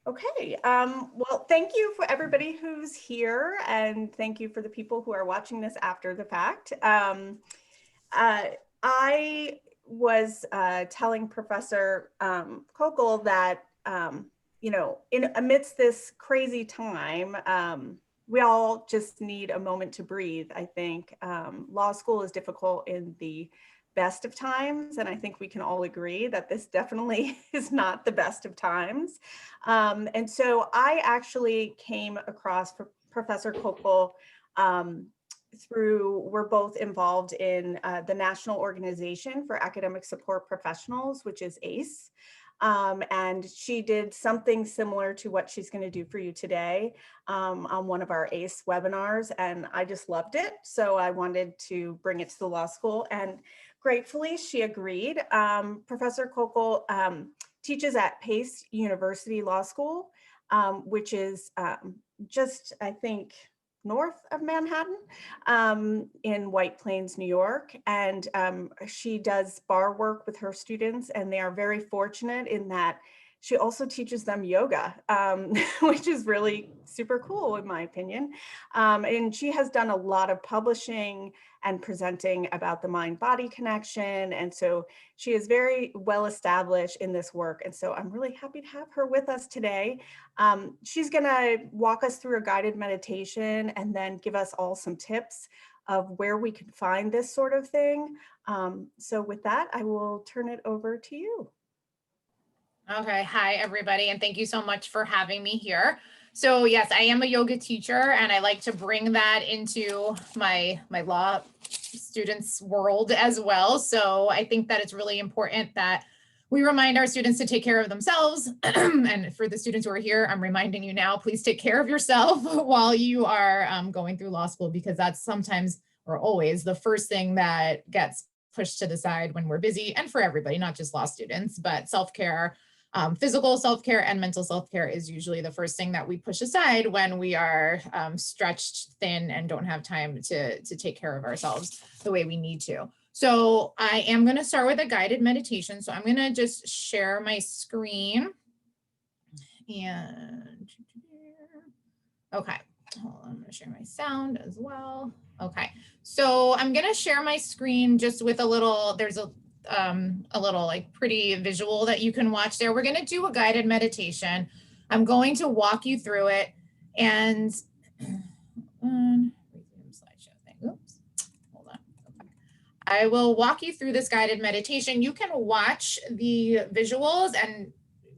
Okay, well, thank you for everybody who's here, and thank you for the people who are watching this after the fact. I was telling Professor Kocal that, amidst this crazy time, we all just need a moment to breathe. I think law school is difficult in the best of times, and I think we can all agree that this definitely is not the best of times. And so I actually came across Professor Kocal we're both involved in the National Organization for Academic Support Professionals, which is ACE. And she did something similar to what she's going to do for you today on one of our ACE webinars, and I just loved it. So I wanted to bring it to the law school, and gratefully she agreed. Professor Kocal teaches at Pace University Law School, which is just, I think, north of Manhattan, in White Plains, New York. And she does bar work with her students, and they are very fortunate in that she also teaches them yoga, which is really super cool in my opinion. And she has done a lot of publishing and presenting about the mind-body connection. And so she is very well established in this work. And so I'm really happy to have her with us today. She's gonna walk us through a guided meditation and then give us all some tips of where we can find this sort of thing. So with that, I will turn it over to you. Okay, hi everybody, and thank you so much for having me here. So yes, I am a yoga teacher, and I like to bring that into my law students' world as well. So I think that it's really important that we remind our students to take care of themselves. And for the students who are here, I'm reminding you now, please take care of yourself while you are going through law school, because that's sometimes or always the first thing that gets pushed to the side when we're busy, and for everybody, not just law students, but self-care. Physical self-care and mental self-care is usually the first thing that we push aside when we are stretched thin and don't have time to take care of ourselves the way we need to. So I am going to start with a guided meditation. So I'm going to just share my screen. And okay, hold on, I'm going to share my sound as well. Okay, so I'm going to share my screen just with a little, there's a little like pretty visual that you can watch there. We're going to do a guided meditation. I'm going to walk you through it, and slideshow thing. Oops, hold on. Okay. I will walk you through this guided meditation. You can watch the visuals and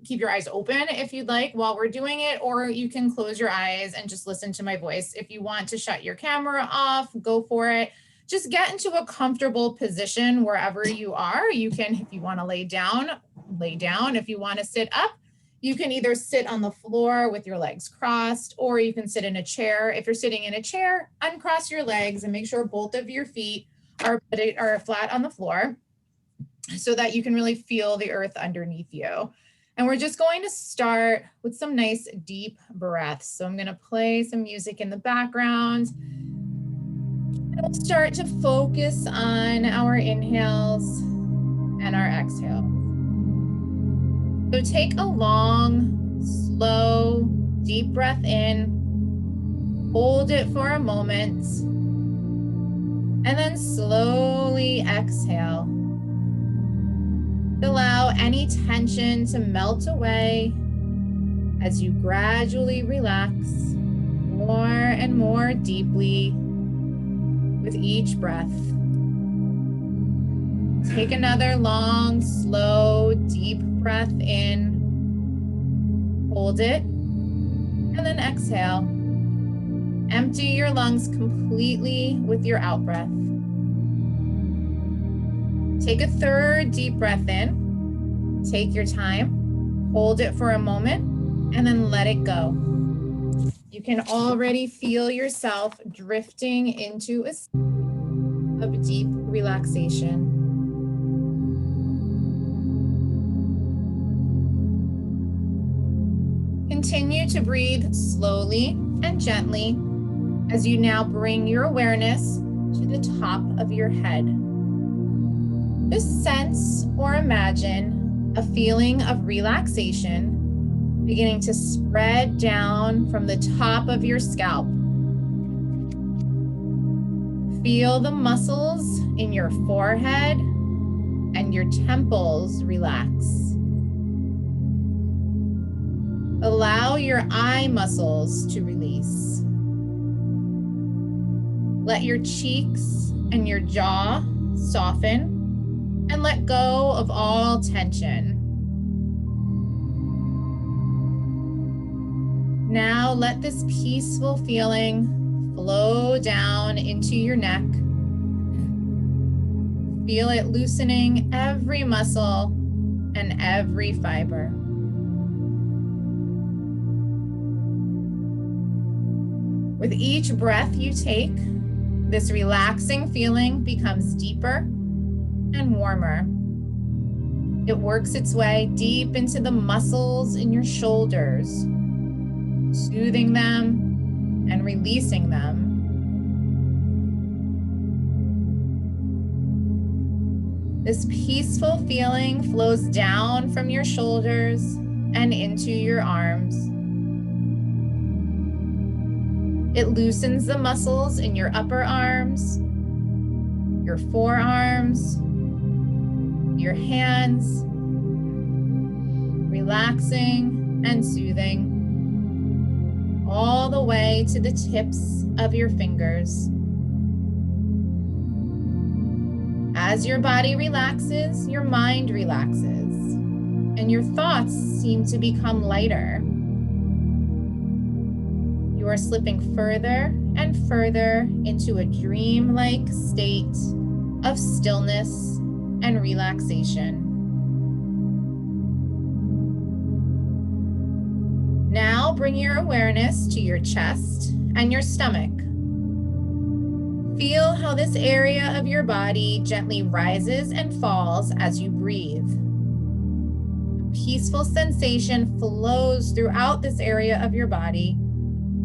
keep your eyes open if you'd like while we're doing it, or you can close your eyes and just listen to my voice. If you want to shut your camera off, go for it. Just get into a comfortable position wherever you are. You can, if you want to lay down, lay down. If you want to sit up, you can either sit on the floor with your legs crossed, or you can sit in a chair. If you're sitting in a chair, uncross your legs and make sure both of your feet are flat on the floor so that you can really feel the earth underneath you. And we're just going to start with some nice deep breaths. So I'm going to play some music in the background. And we'll start to focus on our inhales and our exhales. So take a long, slow, deep breath in, hold it for a moment, and then slowly exhale. Allow any tension to melt away as you gradually relax more and more deeply with each breath. Take another long, slow, deep breath in, hold it, and then exhale. Empty your lungs completely with your out breath. Take a third deep breath in, take your time, hold it for a moment, and then let it go. You can already feel yourself drifting into a state of deep relaxation. Continue to breathe slowly and gently as you now bring your awareness to the top of your head. Just sense or imagine a feeling of relaxation beginning to spread down from the top of your scalp. Feel the muscles in your forehead and your temples relax. Allow your eye muscles to release. Let your cheeks and your jaw soften and let go of all tension. Now let this peaceful feeling flow down into your neck. Feel it loosening every muscle and every fiber. With each breath you take, this relaxing feeling becomes deeper and warmer. It works its way deep into the muscles in your shoulders, soothing them and releasing them. This peaceful feeling flows down from your shoulders and into your arms. It loosens the muscles in your upper arms, your forearms, your hands, relaxing and soothing, all the way to the tips of your fingers. As your body relaxes, your mind relaxes, and your thoughts seem to become lighter. You are slipping further and further into a dreamlike state of stillness and relaxation. Now bring your awareness to your chest and your stomach. Feel how this area of your body gently rises and falls as you breathe. A peaceful sensation flows throughout this area of your body,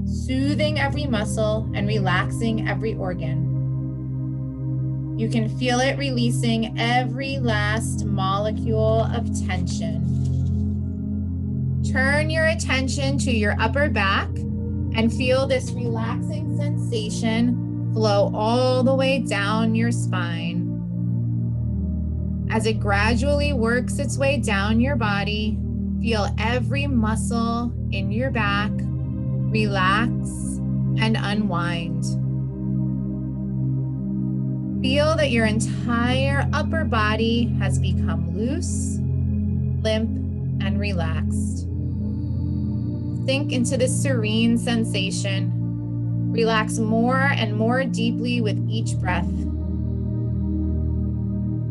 soothing every muscle and relaxing every organ. You can feel it releasing every last molecule of tension. Turn your attention to your upper back and feel this relaxing sensation flow all the way down your spine. As it gradually works its way down your body, feel every muscle in your back relax and unwind. Feel that your entire upper body has become loose, limp, and relaxed. Sink into this serene sensation. Relax more and more deeply with each breath.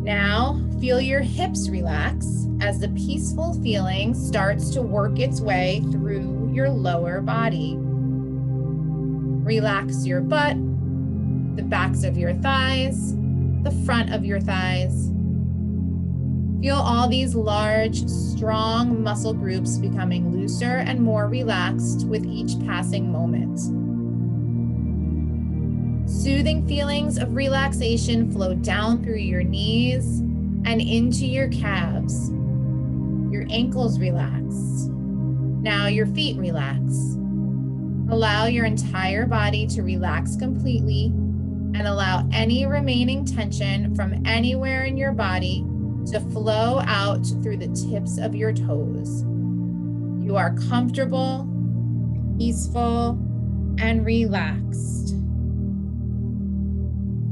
Now, feel your hips relax as the peaceful feeling starts to work its way through your lower body. Relax your butt, the backs of your thighs, the front of your thighs. Feel all these large, strong muscle groups becoming looser and more relaxed with each passing moment. Soothing feelings of relaxation flow down through your knees and into your calves. Your ankles relax. Now your feet relax. Allow your entire body to relax completely and allow any remaining tension from anywhere in your body to flow out through the tips of your toes. You are comfortable, peaceful, and relaxed.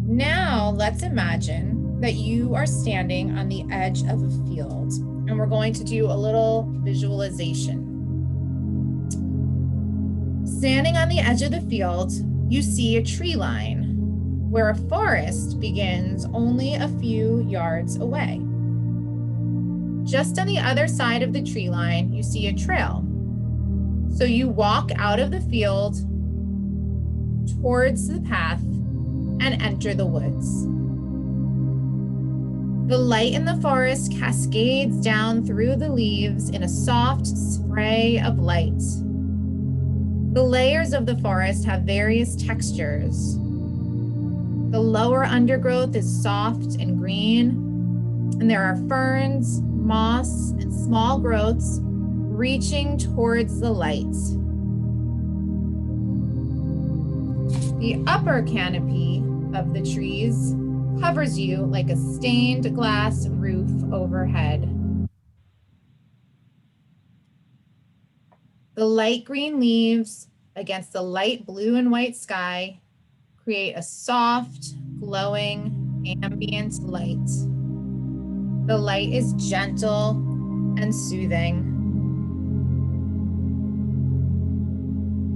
Now let's imagine that you are standing on the edge of a field, and we're going to do a little visualization. Standing on the edge of the field, you see a tree line where a forest begins only a few yards away. Just on the other side of the tree line, you see a trail. So you walk out of the field towards the path and enter the woods. The light in the forest cascades down through the leaves in a soft spray of light. The layers of the forest have various textures. The lower undergrowth is soft and green, and there are ferns, moss, and small growths reaching towards the light. The upper canopy of the trees covers you like a stained glass roof overhead. The light green leaves against the light blue and white sky create a soft, glowing, ambient light. The light is gentle and soothing.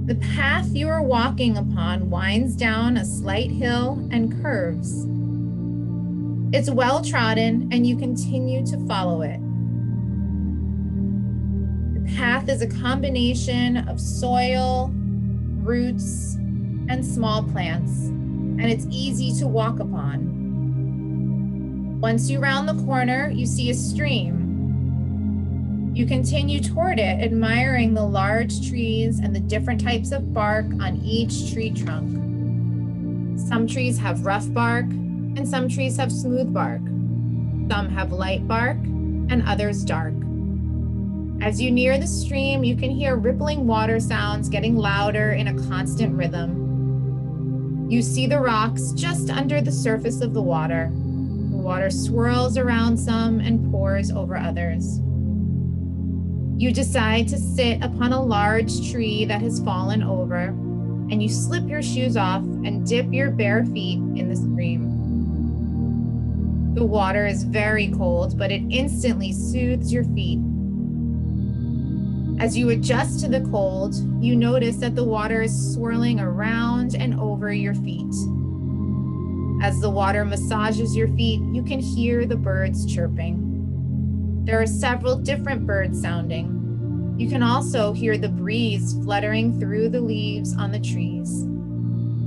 The path you are walking upon winds down a slight hill and curves. It's well trodden and you continue to follow it. The path is a combination of soil, roots, and small plants, and it's easy to walk upon. Once you round the corner, you see a stream. You continue toward it, admiring the large trees and the different types of bark on each tree trunk. Some trees have rough bark, and some trees have smooth bark. Some have light bark, and others dark. As you near the stream, you can hear rippling water sounds getting louder in a constant rhythm. You see the rocks just under the surface of the water. The water swirls around some and pours over others. You decide to sit upon a large tree that has fallen over, and you slip your shoes off and dip your bare feet in the stream. The water is very cold, but it instantly soothes your feet. As you adjust to the cold, you notice that the water is swirling around and over your feet. As the water massages your feet, you can hear the birds chirping. There are several different birds sounding. You can also hear the breeze fluttering through the leaves on the trees.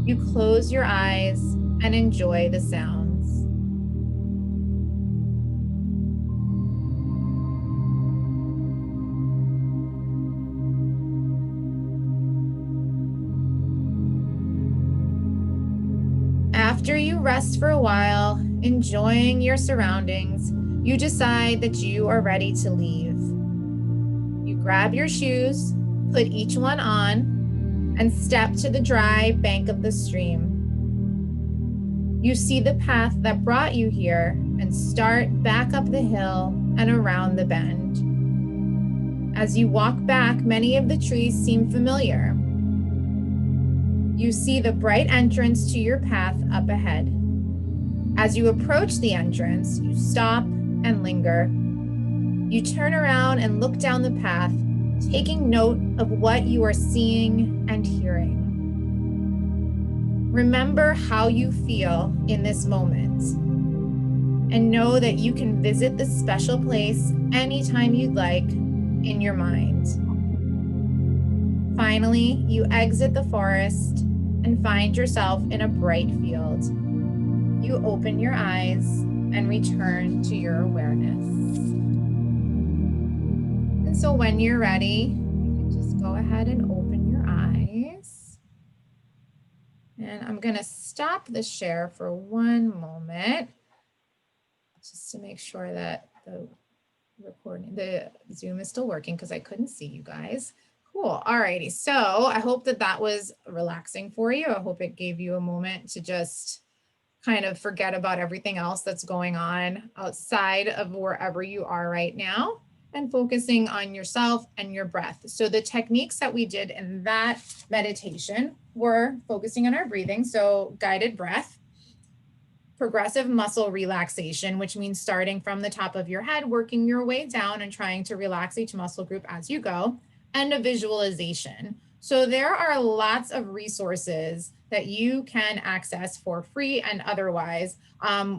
You close your eyes and enjoy the sounds. After you rest for a while, enjoying your surroundings, you decide that you are ready to leave. You grab your shoes, put each one on, and step to the dry bank of the stream. You see the path that brought you here and start back up the hill and around the bend. As you walk back, many of the trees seem familiar. You see the bright entrance to your path up ahead. As you approach the entrance, you stop and linger. You turn around and look down the path, taking note of what you are seeing and hearing. Remember how you feel in this moment, and know that you can visit this special place anytime you'd like in your mind. Finally, you exit the forest and find yourself in a bright field. You open your eyes and return to your awareness. And so when you're ready, you can just go ahead and open your eyes. And I'm gonna stop the share for one moment, just to make sure that the Zoom is still working, because I couldn't see you guys. Cool. Alrighty. So I hope that that was relaxing for you. I hope it gave you a moment to just kind of forget about everything else that's going on outside of wherever you are right now, and focusing on yourself and your breath. So the techniques that we did in that meditation were focusing on our breathing. So guided breath, progressive muscle relaxation, which means starting from the top of your head, working your way down and trying to relax each muscle group as you go, and a visualization. So there are lots of resources that you can access for free and otherwise,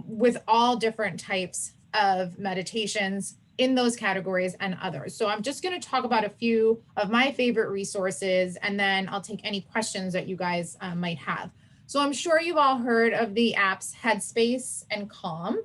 with all different types of meditations in those categories and others. So I'm just going to talk about a few of my favorite resources, and then I'll take any questions that you guys might have. So I'm sure you've all heard of the apps Headspace and Calm.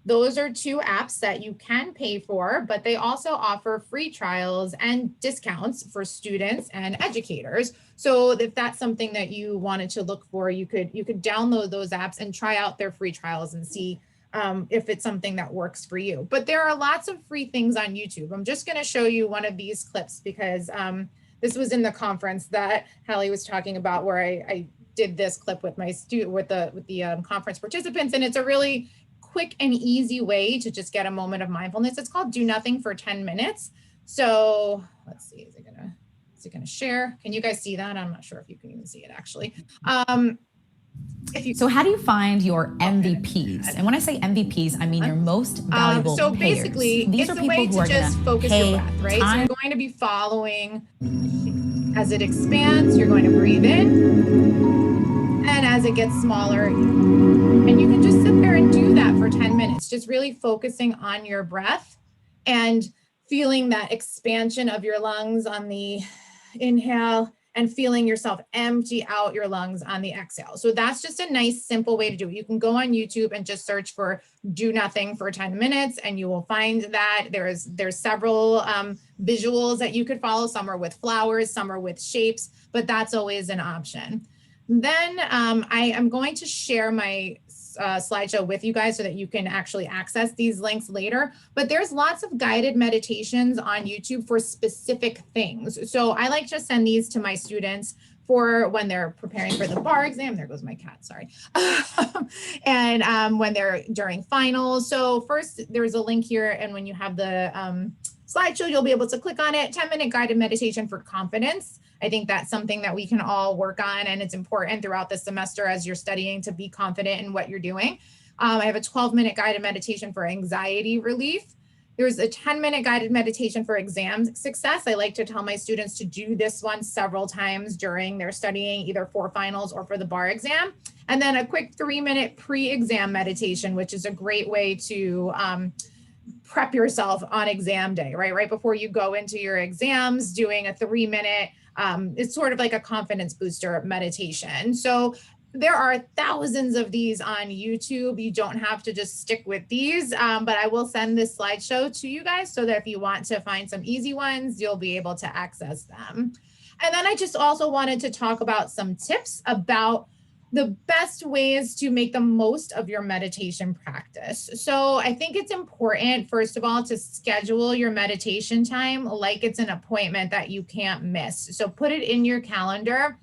Those are two apps that you can pay for, but they also offer free trials and discounts for students and educators. So if that's something that you wanted to look for, you could download those apps and try out their free trials and see if it's something that works for you. But there are lots of free things on YouTube. I'm just going to show you one of these clips because this was in the conference that Hallie was talking about, where I did this clip with my with the conference participants, and it's a really quick and easy way to just get a moment of mindfulness. It's called "Do Nothing for 10 Minutes." So let's see, is it gonna share? Can you guys see that? I'm not sure if you can even see it actually. So how do you find your MVPs? And when I say MVPs, I mean your most valuable so payers. basically, These it's are a way people who to are just gonna focus your pay breath, right? time. So you're going to be following as it expands, you're going to breathe in, and as it gets smaller, and you can just sit there and do that for 10 minutes, just really focusing on your breath and feeling that expansion of your lungs on the inhale and feeling yourself empty out your lungs on the exhale. So that's just a nice, simple way to do it. You can go on YouTube and just search for "do nothing for 10 minutes, and you will find that there's several visuals that you could follow. Some are with flowers, some are with shapes, but that's always an option. Then I am going to share my slideshow with you guys so that you can actually access these links later. But there's lots of guided meditations on YouTube for specific things. So I like to send these to my students for when they're preparing for the bar exam. There goes my cat, sorry. And when they're during finals. So first, there's a link here, and when you have the slideshow, you'll be able to click on it. 10-minute guided meditation for confidence. I think that's something that we can all work on, and it's important throughout the semester as you're studying to be confident in what you're doing. I have a 12-minute guided meditation for anxiety relief. There's a 10-minute guided meditation for exam success. I like to tell my students to do this one several times during their studying, either for finals or for the bar exam. And then a quick 3-minute pre-exam meditation, which is a great way to prep yourself on exam day, right? Right before you go into your exams, doing a 3-minute, it's sort of like a confidence booster meditation. So there are thousands of these on YouTube. You don't have to just stick with these, but I will send this slideshow to you guys so that if you want to find some easy ones, you'll be able to access them. And then I just also wanted to talk about some tips about the best ways to make the most of your meditation practice. So I think it's important, first of all, to schedule your meditation time like it's an appointment that you can't miss. So put it in your calendar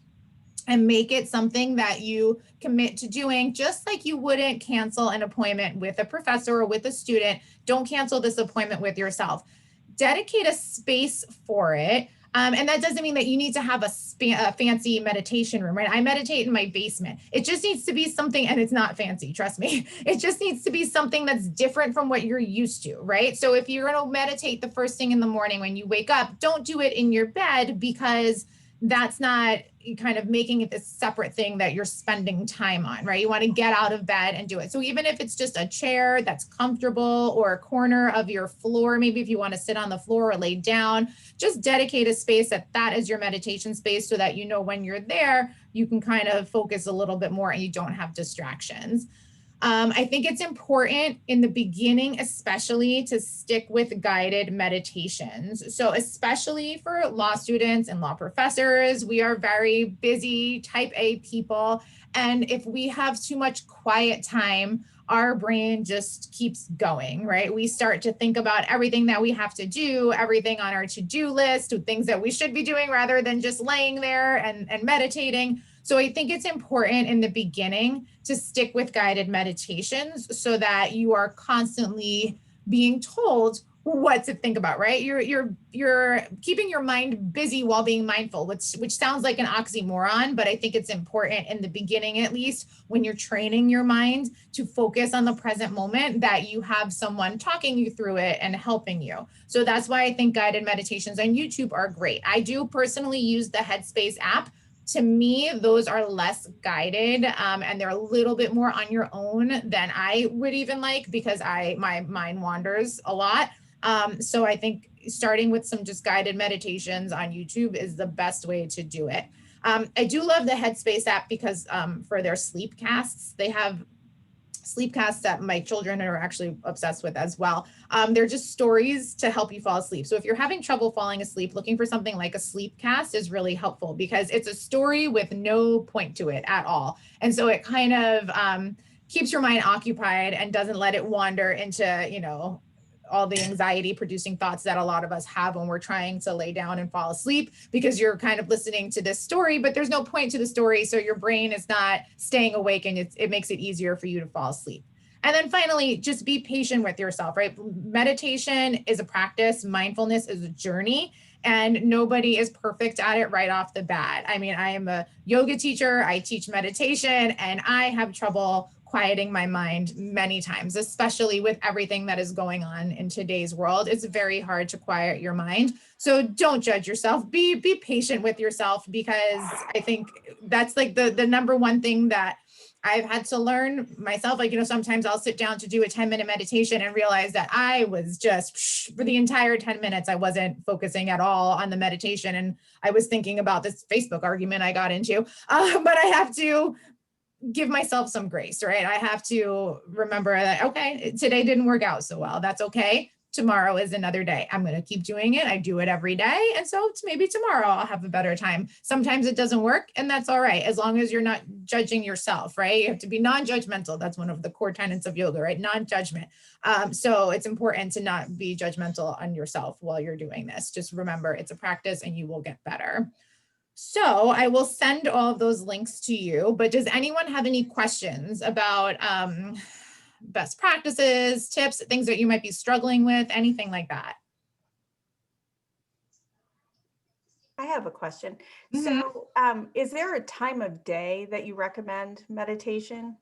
and make it something that you commit to doing, just like you wouldn't cancel an appointment with a professor or with a student. Don't cancel this appointment with yourself. Dedicate a space for it. And that doesn't mean that you need to have a fancy meditation room, right? I meditate in my basement. It just needs to be something, and it's not fancy, trust me. It just needs to be something that's different from what you're used to, right? So if you're going to meditate the first thing in the morning when you wake up, don't do it in your bed, because that's not kind of making it this separate thing that you're spending time on, right? You want to get out of bed and do it. So even if it's just a chair that's comfortable or a corner of your floor, maybe if you want to sit on the floor or lay down, just dedicate a space that is your meditation space so that you know when you're there, you can kind of focus a little bit more and you don't have distractions. I think it's important in the beginning, especially, to stick with guided meditations. So especially for law students and law professors, we are very busy type A people. And if we have too much quiet time, our brain just keeps going, right? We start to think about everything that we have to do, everything on our to-do list, things that we should be doing rather than just laying there and meditating. So I think it's important in the beginning to stick with guided meditations so that you are constantly being told what to think about, right? You're keeping your mind busy while being mindful, which sounds like an oxymoron, but I think it's important in the beginning, at least when you're training your mind to focus on the present moment, that you have someone talking you through it and helping you. So that's why I think guided meditations on YouTube are great. I do personally use the Headspace app. To me, those are less guided and they're a little bit more on your own than I would even like, because my mind wanders a lot. So I think starting with some just guided meditations on YouTube is the best way to do it. I do love the Headspace app because for their sleep casts, they have sleep casts that my children are actually obsessed with as well. They're just stories to help you fall asleep. So if you're having trouble falling asleep, looking for something like a sleep cast is really helpful because it's a story with no point to it at all. And so it kind of keeps your mind occupied and doesn't let it wander into, you know, all the anxiety producing thoughts that a lot of us have when we're trying to lay down and fall asleep, because you're kind of listening to this story, but there's no point to the story. So your brain is not staying awake, and it makes it easier for you to fall asleep. And then finally, just be patient with yourself, right? Meditation is a practice. Mindfulness is a journey, and nobody is perfect at it right off the bat. I mean, I am a yoga teacher. I teach meditation, and I have trouble quieting my mind many times, especially with everything that is going on in today's world. It's very hard to quiet your mind. So don't judge yourself. Be patient with yourself, because I think that's like the number one thing that I've had to learn myself. Like, you know, sometimes I'll sit down to do a 10-minute meditation and realize that I was just, for the entire 10 minutes, I wasn't focusing at all on the meditation. And I was thinking about this Facebook argument I got into, but I have to give myself some grace, right? I have to remember that, okay, today didn't work out so well. That's okay. Tomorrow is another day. I'm going to keep doing it. I do it every day. And so maybe tomorrow I'll have a better time. Sometimes it doesn't work, and that's all right, as long as you're not judging yourself, right? You have to be non-judgmental. That's one of the core tenets of yoga, right? Non-judgment. So it's important to not be judgmental on yourself while you're doing this. Just remember, it's a practice and you will get better. So I will send all of those links to you, but does anyone have any questions about best practices, tips, things that you might be struggling with, anything like that? I have a question. Mhm. So, is there a time of day that you recommend meditation?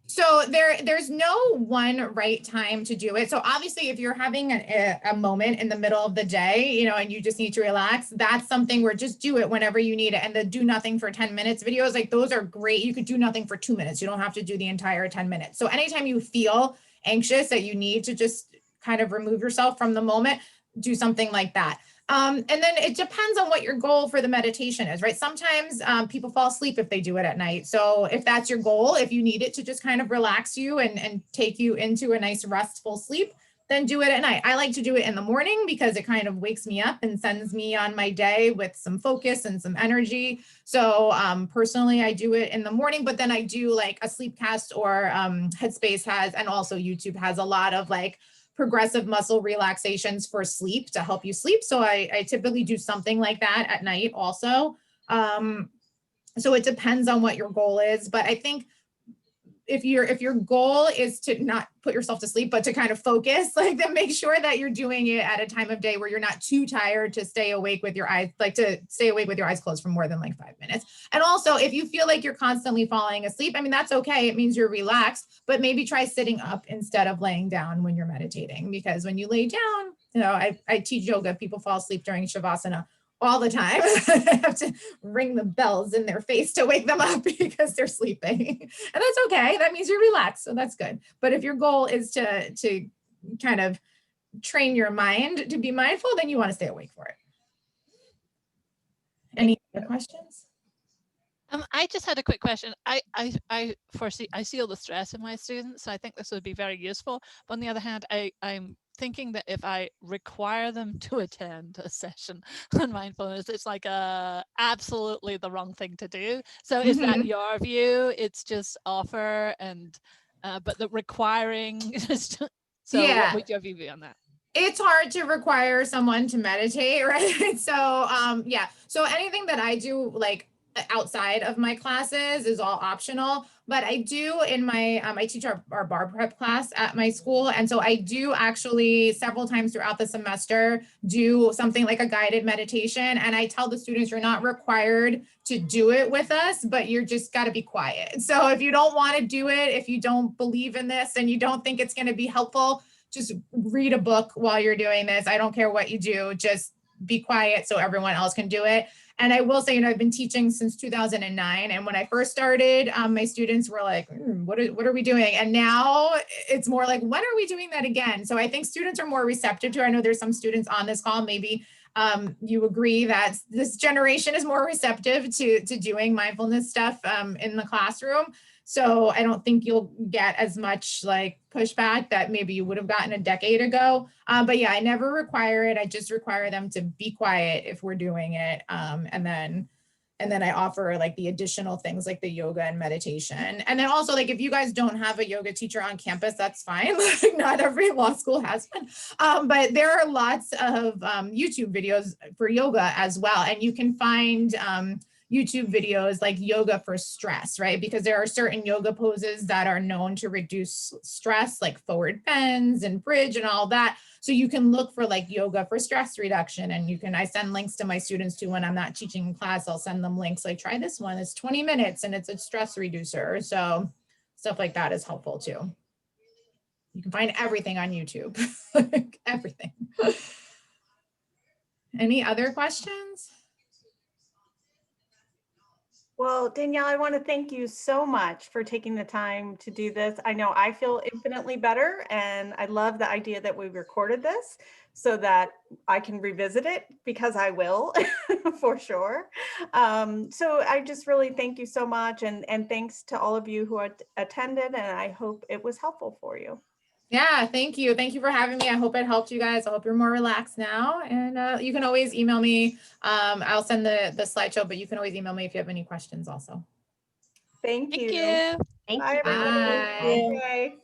So there's no one right time to do it. So obviously, if you're having a moment in the middle of the day, you know, and you just need to relax, that's something where just do it whenever you need it. And the do nothing for 10 minutes videos, like those are great. You could do nothing for 2 minutes. You don't have to do the entire 10 minutes. So anytime you feel anxious that you need to just kind of remove yourself from the moment, do something like that. And then it depends on what your goal for the meditation is, right? Sometimes people fall asleep if they do it at night. So if that's your goal, if you need it to just kind of relax you and take you into a nice restful sleep, then do it at night. I like to do it in the morning because it kind of wakes me up and sends me on my day with some focus and some energy. So personally, I do it in the morning, but then I do like a sleep cast, or Headspace has, and also YouTube has a lot of like progressive muscle relaxations for sleep to help you sleep. So I typically do something like that at night also. So it depends on what your goal is, but I think if your goal is to not put yourself to sleep, but to kind of focus, like, then make sure that you're doing it at a time of day where you're not too tired to stay awake with your eyes, like to stay awake with your eyes closed for more than like 5 minutes. And also, if you feel like you're constantly falling asleep, I mean, that's okay. It means you're relaxed, but maybe try sitting up instead of laying down when you're meditating, because when you lay down, you know, I teach yoga, people fall asleep during Shavasana all the time. I have to ring the bells in their face to wake them up because they're sleeping. And that's okay. That means you're relaxed. So that's good. But if your goal is to kind of train your mind to be mindful, then you want to stay awake for it. Any other questions? I just had a quick question. I see all the stress in my students, so I think this would be very useful. But on the other hand, I'm thinking that if I require them to attend a session on mindfulness, it's like absolutely the wrong thing to do. So is that your view? It's just offer, and but the requiring. So Yeah. what would your view be on that? It's hard to require someone to meditate, right? So yeah. So anything that I do like outside of my classes is all optional, but I do in my I teach our bar prep class at my school, and so I do actually several times throughout the semester do something like a guided meditation, and I tell the students, you're not required to do it with us, but you're just got to be quiet. So if you don't want to do it, if you don't believe in this and you don't think it's going to be helpful, just read a book while you're doing this. I don't care what you do, just be quiet so everyone else can do it. And I will say, you know, I've been teaching since 2009. And when I first started, my students were like, what are we doing? And now it's more like, when are we doing that again? So I think students are more receptive to it. I know there's some students on this call, maybe you agree that this generation is more receptive to doing mindfulness stuff in the classroom. So I don't think you'll get as much like pushback that maybe you would have gotten a decade ago. But yeah, I never require it. I just require them to be quiet if we're doing it. And And then I offer like the additional things like the yoga and meditation. And then also like, if you guys don't have a yoga teacher on campus, that's fine. Like not every law school has one. But there are lots of YouTube videos for yoga as well. And you can find YouTube videos like yoga for stress, right? Because there are certain yoga poses that are known to reduce stress, like forward bends and bridge and all that. So you can look for like yoga for stress reduction. And I send links to my students too when I'm not teaching in class. I'll send them links like, try this one, it's 20 minutes and it's a stress reducer. So stuff like that is helpful too. You can find everything on YouTube, everything. Any other questions? Well, Danielle, I want to thank you so much for taking the time to do this. I know I feel infinitely better, and I love the idea that we recorded this so that I can revisit it, because I will for sure. So I just really thank you so much, and thanks to all of you who attended, and I hope it was helpful for you. Yeah, thank you. Thank you for having me. I hope it helped you guys. I hope you're more relaxed now. And you can always email me. I'll send the slideshow, but you can always email me if you have any questions also. Thank Thank you. you. Thank Bye, you. everybody. Bye. Okay.